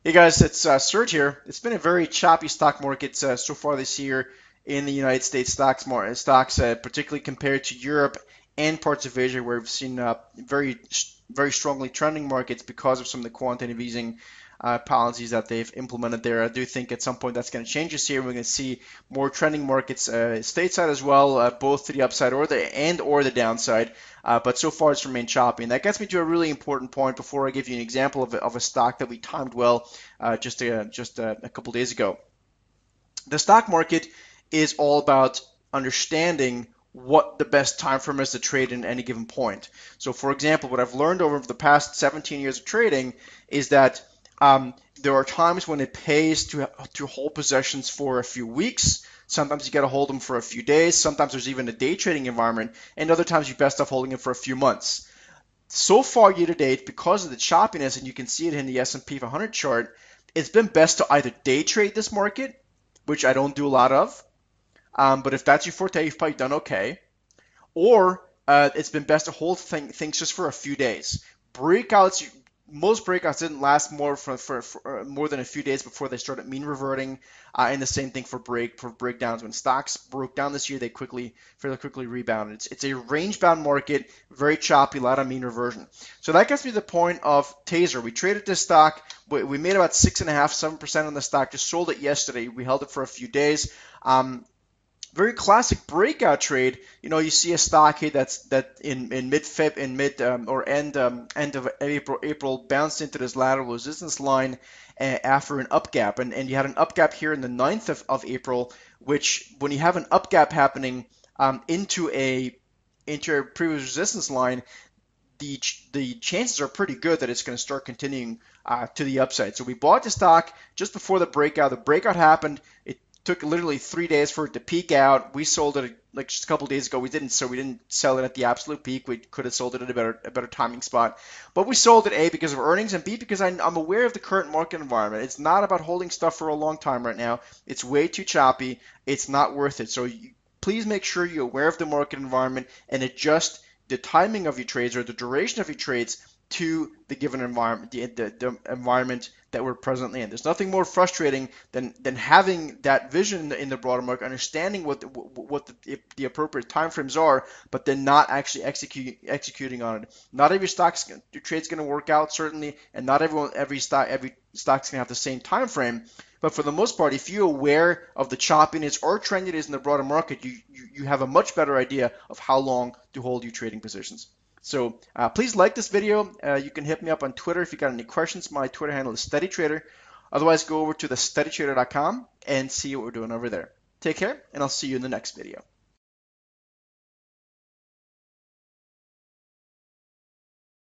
Hey guys, it's Serge here. It's been a very choppy stock market so far this year in the United States stocks, particularly compared to Europe and parts of Asia, where we've seen very strongly trending markets because of some of the quantitative easing policies that they've implemented there. I do think at some point that's going to change this year. We're going to see more trending markets stateside as well, both to the upside or the downside. But so far it's remained choppy, and that gets me to a really important point before I give you an example of a stock that we timed well just a couple days ago. The stock market is all about understanding what the best time frame is to trade in any given point. So, for example, what I've learned over the past 17 years of trading is that there are times when it pays to hold possessions for a few weeks. Sometimes you got to hold them for a few days. Sometimes there's even a day trading environment, and other times you're best off holding it for a few months. So far year to date, because of the choppiness, and you can see it in the S&P 500 chart, it's been best to either day trade this market, which I don't do a lot of, but if that's your forte, you've probably done okay. Or it's been best to hold things just for a few days. Breakouts, most breakouts didn't last for more than a few days before they started mean reverting, and the same thing for breakdowns. When stocks broke down this year, they fairly quickly rebounded. It's a range bound market, very choppy, a lot of mean reversion. So that gets me to the point of Taser. We traded this stock. We made about 6.5, 7% on the stock. Just sold it yesterday. We held it for a few days. Very classic breakout trade. You see a stock here that in mid Feb in mid or end of April bounced into this lateral resistance line after an up gap, and you had an up gap here in the 9th of April, which when you have an up gap happening into a previous resistance line, the chances are pretty good that it's going to start continuing to the upside. So we bought the stock just before the breakout. The breakout happened. It took literally 3 days for it to peak out. We sold it like just a couple days ago. We didn't sell it at the absolute peak. We could have sold it at a better timing spot, but we sold it A because of earnings and B because I'm aware of the current market environment. It's not about holding stuff for a long time right now. It's way too choppy. It's not worth it. So please make sure you're aware of the market environment and adjust the timing of your trades or the duration of your trades to the given environment, the environment that we're presently in. There's nothing more frustrating than having that vision in the broader market, understanding what the appropriate timeframes are, but then not actually executing on it. Not every your trade's going to work out certainly, and not every stock's going to have the same time frame. But for the most part, if you're aware of the choppiness or trend it is in the broader market, you have a much better idea of how long to hold your trading positions. So please like this video. You can hit me up on Twitter if you got any questions. My Twitter handle is SteadyTrader. Otherwise, go over to thesteadytrader.com and see what we're doing over there. Take care, and I'll see you in the next video.